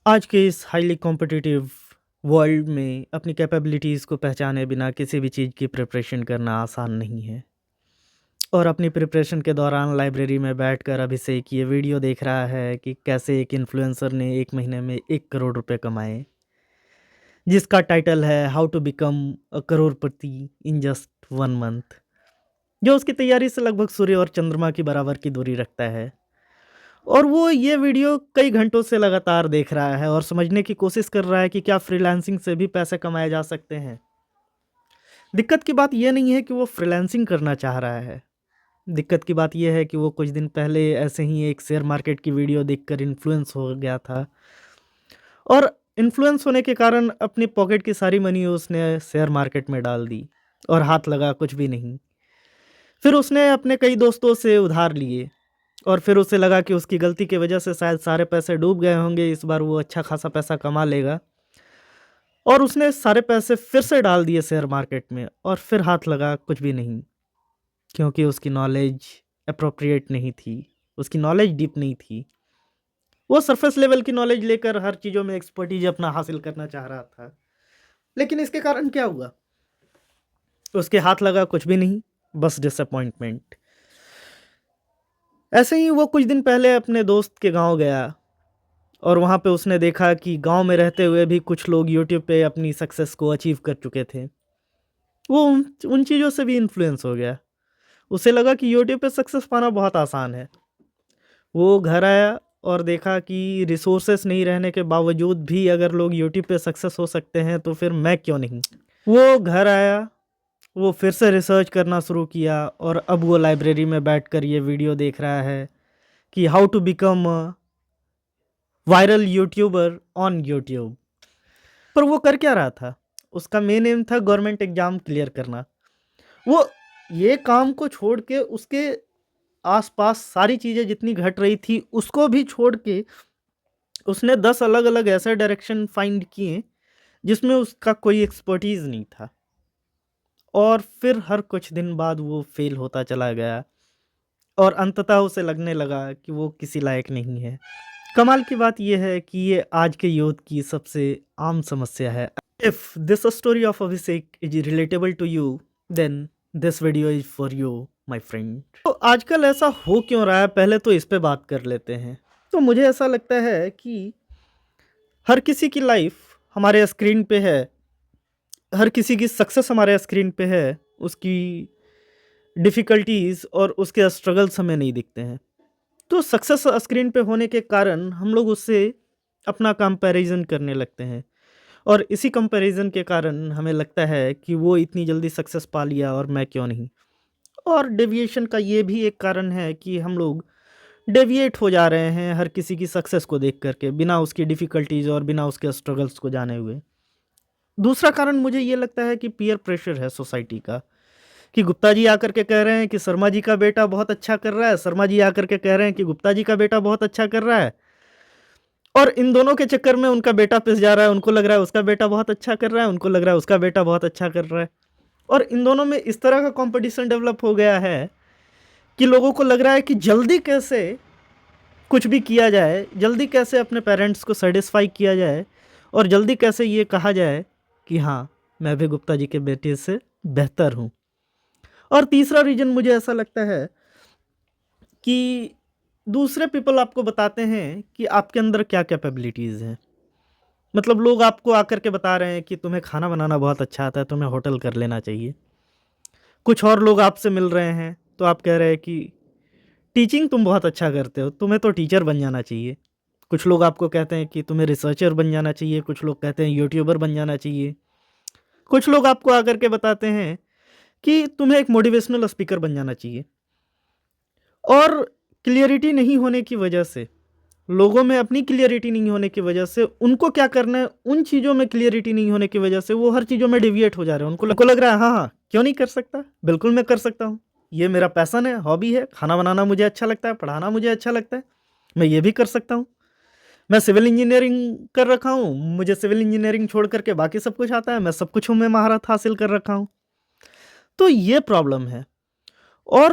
आज के इस हाईली कॉम्पिटिटिव वर्ल्ड में अपनी कैपेबिलिटीज़ को पहचाने बिना किसी भी चीज़ की प्रिपरेशन करना आसान नहीं है। और अपनी प्रिपरेशन के दौरान लाइब्रेरी में बैठकर अभिषेक ये वीडियो देख रहा है कि कैसे एक इन्फ्लुएंसर ने 1 महीने में 1 करोड़ रुपए कमाए, जिसका टाइटल है how to become a crorepati in just 1 month, जो उसकी तैयारी से लगभग सूर्य और चंद्रमा की बराबर की दूरी रखता है। और वो ये वीडियो कई घंटों से लगातार देख रहा है और समझने की कोशिश कर रहा है कि क्या फ्रीलांसिंग से भी पैसे कमाए जा सकते हैं। दिक्कत की बात ये नहीं है कि वो फ्रीलांसिंग करना चाह रहा है। दिक्कत की बात ये है कि वो कुछ दिन पहले ऐसे ही एक शेयर मार्केट की वीडियो देखकर इन्फ्लुएंस हो गया था और इन्फ्लुएंस होने के कारण अपनी पॉकेट की सारी मनी उसने शेयर मार्केट में डाल दी और हाथ लगा कुछ भी नहीं। फिर उसने अपने कई दोस्तों से उधार लिए और फिर उसे लगा कि उसकी गलती की वजह से शायद सारे पैसे डूब गए होंगे, इस बार वो अच्छा खासा पैसा कमा लेगा। और उसने सारे पैसे फिर से डाल दिए शेयर मार्केट में और फिर हाथ लगा कुछ भी नहीं, क्योंकि उसकी नॉलेज एप्रोप्रिएट नहीं थी, उसकी नॉलेज डीप नहीं थी। वो सरफेस लेवल की नॉलेज लेकर हर चीज़ों में एक्सपर्टीज अपना हासिल करना चाह रहा था, लेकिन इसके कारण क्या हुआ? उसके हाथ लगा कुछ भी नहीं, बस डिसअपॉइंटमेंट। ऐसे ही वो कुछ दिन पहले अपने दोस्त के गांव गया और वहाँ पे उसने देखा कि गांव में रहते हुए भी कुछ लोग यूट्यूब पे अपनी सक्सेस को अचीव कर चुके थे। वो उन चीज़ों से भी इन्फ्लुएंस हो गया। उसे लगा कि यूट्यूब पे सक्सेस पाना बहुत आसान है। वो घर आया और देखा कि रिसोर्सेस नहीं रहने के बावजूद भी अगर लोग यूट्यूब पे सक्सेस हो सकते हैं तो फिर मैं क्यों नहीं। वो घर आया, वो फिर से रिसर्च करना शुरू किया और अब वो लाइब्रेरी में बैठकर ये वीडियो देख रहा है कि how to become viral YouTuber on YouTube. पर वो कर क्या रहा था? उसका मेन एम था गवर्नमेंट एग्जाम क्लियर करना। वो ये काम को छोड़ के उसके आसपास सारी चीज़ें जितनी घट रही थी उसको भी छोड़ के उसने 10 अलग-अलग ऐसे डायरेक्शन फाइंड किए जिसमें उसका कोई एक्सपर्टीज़ नहीं था। और फिर हर कुछ दिन बाद वो फेल होता चला गया और अंततः उसे लगने लगा कि वो किसी लायक नहीं है। कमाल की बात ये है कि ये आज के यूथ की सबसे आम समस्या है। If this story of Abhishek is relatable to you, then this video is for you my friend. तो आजकल ऐसा हो क्यों रहा है, पहले तो इस पे बात कर लेते हैं। तो मुझे ऐसा लगता है कि हर किसी की लाइफ हमारे स्क्रीन पे है, हर किसी की सक्सेस हमारे स्क्रीन पे है, उसकी डिफ़िकल्टीज़ और उसके स्ट्रगल्स हमें नहीं दिखते हैं। तो सक्सेस स्क्रीन पे होने के कारण हम लोग उससे अपना कंपैरिज़न करने लगते हैं और इसी कंपैरिज़न के कारण हमें लगता है कि वो इतनी जल्दी सक्सेस पा लिया और मैं क्यों नहीं। और डेविएशन का ये भी एक कारण है कि हम लोग डेविएट हो जा रहे हैं हर किसी की सक्सेस को देख कर के, बिना उसकी डिफ़िकल्टीज़ और बिना उसके स्ट्रगल्स को जाने हुए। दूसरा कारण मुझे ये लगता है कि पीयर प्रेशर है सोसाइटी का, कि गुप्ता जी आकर के कह रहे हैं कि शर्मा जी का बेटा बहुत अच्छा कर रहा है, शर्मा जी आकर के कह रहे हैं कि गुप्ता जी का बेटा बहुत अच्छा कर रहा है, और इन दोनों के चक्कर में उनका बेटा पिस जा रहा है। उनको लग रहा है उसका बेटा बहुत अच्छा कर रहा है, उनको लग रहा है उसका बेटा बहुत अच्छा कर रहा है, और इन दोनों में इस तरह का कंपटीशन डेवलप हो गया है कि लोगों को लग रहा है कि जल्दी कैसे कुछ भी किया जाए, जल्दी कैसे अपने पेरेंट्स को सेटिस्फाई किया जाए और जल्दी कैसे ये कहा जाए कि हाँ, मैं भी गुप्ता जी के बेटे से बेहतर हूँ। और तीसरा रीज़न मुझे ऐसा लगता है कि दूसरे पीपल आपको बताते हैं कि आपके अंदर क्या कैपेबिलिटीज़ हैं। मतलब लोग आपको आकर के बता रहे हैं कि तुम्हें खाना बनाना बहुत अच्छा आता है, तुम्हें होटल कर लेना चाहिए। कुछ और लोग आपसे मिल रहे हैं, तो आप कह रहे हैं कि टीचिंग तुम बहुत अच्छा करते हो, तुम्हें तो टीचर बन जाना चाहिए। कुछ लोग आपको कहते हैं कि तुम्हें रिसर्चर बन जाना चाहिए, कुछ लोग कहते हैं यूट्यूबर बन जाना चाहिए। कुछ लोग आपको आकर के बताते हैं कि तुम्हें एक मोटिवेशनल स्पीकर बन जाना चाहिए। और क्लियरिटी नहीं होने की वजह से, लोगों में अपनी क्लियरिटी नहीं होने की वजह से, उनको क्या करना है उन चीज़ों में क्लियरिटी नहीं होने की वजह से वो हर चीज़ों में डेविएट हो जा रहे हैं। उनको लग रहा है हाँ हाँ, क्यों नहीं कर सकता, बिल्कुल मैं कर सकता हूँ, ये मेरा पैशन है, हॉबी है, खाना बनाना मुझे अच्छा लगता है, पढ़ाना मुझे अच्छा लगता है, मैं ये भी कर सकता हूँ। मैं सिविल इंजीनियरिंग कर रखा हूँ, मुझे सिविल इंजीनियरिंग छोड़ करके बाकी सब कुछ आता है, मैं सब कुछ में महारत हासिल कर रखा हूँ। तो ये प्रॉब्लम है। और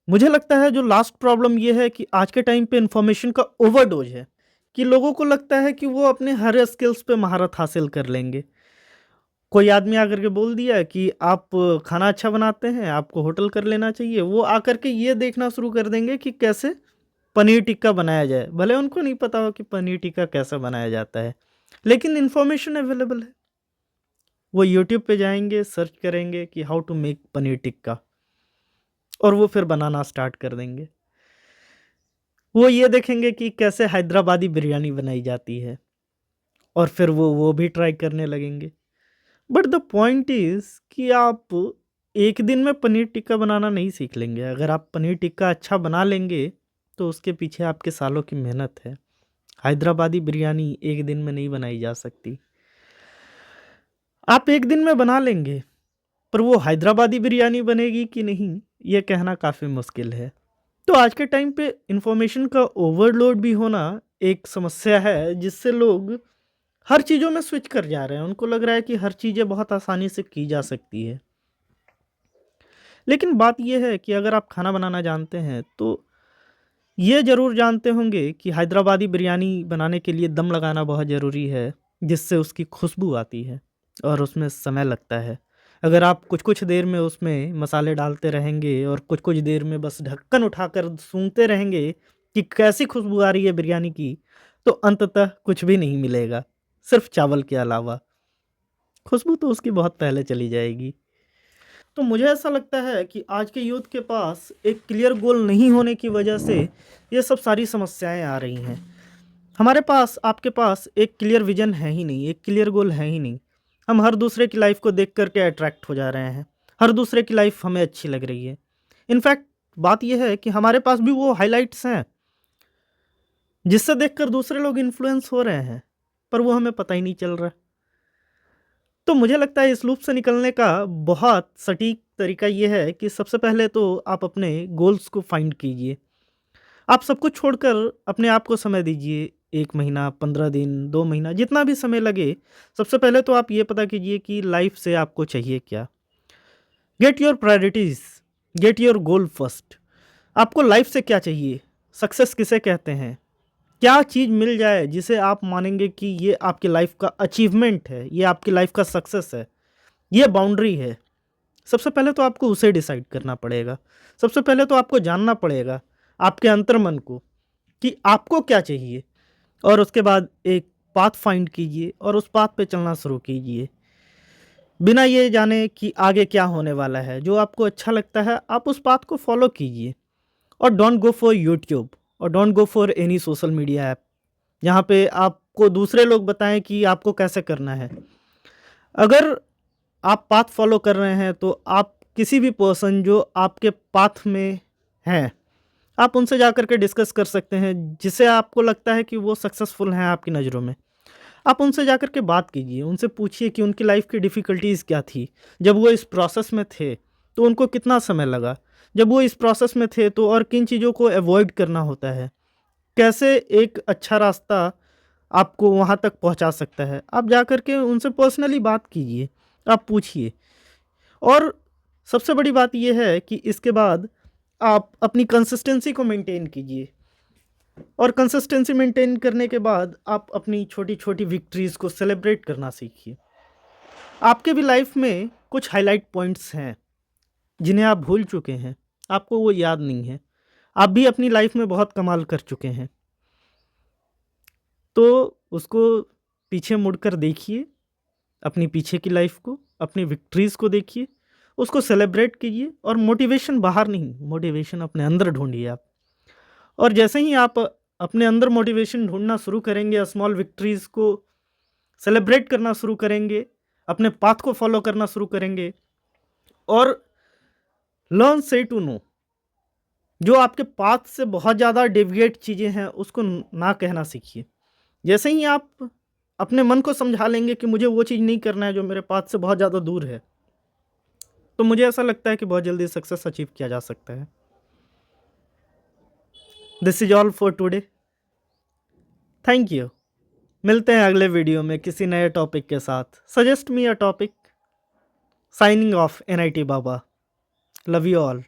मुझे लगता है जो लास्ट प्रॉब्लम ये है कि आज के टाइम पे इन्फॉर्मेशन का ओवरडोज है, कि लोगों को लगता है कि वो अपने हर स्किल्स पे महारत हासिल कर लेंगे। कोई आदमी आकर के बोल दिया कि आप खाना अच्छा बनाते हैं, आपको होटल कर लेना चाहिए। वो आकर के ये देखना शुरू कर देंगे कि कैसे पनीर टिक्का बनाया जाए। भले उनको नहीं पता हो कि पनीर टिक्का कैसे बनाया जाता है, लेकिन इन्फॉर्मेशन अवेलेबल है। वो यूट्यूब पे जाएँगे, सर्च करेंगे कि how to make paneer tikka, और वो फिर बनाना स्टार्ट कर देंगे। वो ये देखेंगे कि कैसे हैदराबादी बिरयानी बनाई जाती है, और फिर वो भी ट्राई करने लगेंगे। बट द पॉइंट इज़ कि आप एक दिन में पनीर टिक्का बनाना नहीं सीख लेंगे। अगर आप पनीर टिक्का अच्छा बना लेंगे, तो उसके पीछे आपके सालों की मेहनत है। हैदराबादी बिरयानी एक दिन में नहीं बनाई जा सकती। आप एक दिन में बना लेंगे, पर वो हैदराबादी बिरयानी बनेगी कि नहीं, ये कहना काफ़ी मुश्किल है। तो आज के टाइम पे इन्फॉर्मेशन का ओवरलोड भी होना एक समस्या है, जिससे लोग हर चीज़ों में स्विच कर जा रहे हैं। उनको लग रहा है कि हर चीज़ें बहुत आसानी से की जा सकती है। लेकिन बात ये है कि अगर आप खाना बनाना जानते हैं, तो ये ज़रूर जानते होंगे कि हैदराबादी बिरयानी बनाने के लिए दम लगाना बहुत ज़रूरी है, जिससे उसकी खुशबू आती है और उसमें समय लगता है। अगर आप कुछ-कुछ देर में उसमें मसाले डालते रहेंगे और कुछ-कुछ देर में बस ढक्कन उठाकर सूंघते रहेंगे कि कैसी खुशबू आ रही है बिरयानी की, तो अंततः कुछ भी नहीं मिलेगा, सिर्फ़ चावल के अलावा। खुशबू तो उसकी बहुत पहले चली जाएगी। तो मुझे ऐसा लगता है कि आज के यूथ के पास एक क्लियर गोल नहीं होने की वजह से ये सब सारी समस्याएं आ रही हैं। हमारे पास, आपके पास एक क्लियर विजन है ही नहीं, एक क्लियर गोल है ही नहीं। हम हर दूसरे की लाइफ को देख कर के अट्रैक्ट हो जा रहे हैं। हर दूसरे की लाइफ हमें अच्छी लग रही है। इनफैक्ट बात यह है कि हमारे पास भी वो हाइलाइट्स हैं जिससे देखकर दूसरे लोग इन्फ्लुएंस हो रहे हैं, पर वो हमें पता ही नहीं चल रहा। तो मुझे लगता है इस लूप से निकलने का बहुत सटीक तरीका ये है कि सबसे पहले तो आप अपने गोल्स को फाइंड कीजिए। आप सब कुछ छोड़कर अपने आप को समय दीजिए। 1 महीना, 15 दिन, 2 महीना, जितना भी समय लगे। सबसे पहले तो आप ये पता कीजिए कि लाइफ से आपको चाहिए क्या? Get your priorities, get your goal first. आपको लाइफ से क्या चाहिए? सक्सेस किसे कहते हैं? क्या चीज़ मिल जाए जिसे आप मानेंगे कि ये आपकी लाइफ का अचीवमेंट है, ये आपकी लाइफ का सक्सेस है, ये बाउंड्री है। सबसे पहले तो आपको उसे डिसाइड करना पड़ेगा। सबसे पहले तो आपको जानना पड़ेगा आपके अंतर्मन को कि आपको क्या चाहिए, और उसके बाद एक पाथ फाइंड कीजिए और उस पाथ पे चलना शुरू कीजिए। बिना ये जाने कि आगे क्या होने वाला है, जो आपको अच्छा लगता है आप उस पाथ को फॉलो कीजिए। और डोंट गो फॉर यूट्यूब, और don't go for any social media app जहाँ पे आपको दूसरे लोग बताएं कि आपको कैसे करना है। अगर आप पाथ फॉलो कर रहे हैं, तो आप किसी भी पर्सन जो आपके पाथ में हैं, आप उनसे जाकर के डिस्कस कर सकते हैं, जिसे आपको लगता है कि वो सक्सेसफुल हैं आपकी नज़रों में। आप उनसे जाकर के बात कीजिए, उनसे पूछिए कि उनकी लाइफ की डिफ़िकल्टीज़ क्या थी? जब वो इस प्रोसेस में थे, तो उनको कितना समय लगा? जब वो इस प्रोसेस में थे, तो और किन चीज़ों को अवॉइड करना होता है? कैसे एक अच्छा रास्ता आपको वहाँ तक पहुँचा सकता है? आप जाकर के उनसे पर्सनली बात कीजिए, आप पूछिए। और सबसे बड़ी बात ये है कि इसके बाद आप अपनी कंसिस्टेंसी को मेंटेन कीजिए, और कंसिस्टेंसी मेंटेन करने के बाद आप अपनी छोटी-छोटी विक्ट्रीज़ को सेलिब्रेट करना सीखिए। आपके भी लाइफ में कुछ हाइलाइट पॉइंट्स हैं, जिन्हें आप भूल चुके हैं, आपको वो याद नहीं है। आप भी अपनी लाइफ में बहुत कमाल कर चुके हैं, तो उसको पीछे मुड़कर देखिए, अपनी पीछे की लाइफ को, अपनी विक्ट्रीज़ को देखिए, उसको सेलिब्रेट कीजिए, और मोटिवेशन बाहर नहीं, मोटिवेशन अपने अंदर ढूँढिए आप। और जैसे ही आप अपने अंदर मोटिवेशन ढूँढना शुरू करेंगे, स्मॉल विक्ट्रीज़ को सेलिब्रेट करना शुरू करेंगे, अपने पाथ को फ़ॉलो करना शुरू करेंगे, और लर्न से टू नो, जो आपके पाथ से बहुत ज़्यादा डेविएट चीज़ें हैं, उसको ना कहना सीखिए। जैसे ही आप अपने मन को समझा लेंगे कि मुझे वो चीज़ नहीं करना है जो मेरे पाथ से बहुत ज़्यादा दूर है, तो मुझे ऐसा लगता है कि बहुत जल्दी सक्सेस अचीव किया जा सकता है। This is all for today. Thank you. मिलते हैं अगले वीडियो में किसी नए टॉपिक के साथ। Suggest me a topic. Signing off NIT Baba. Love you all.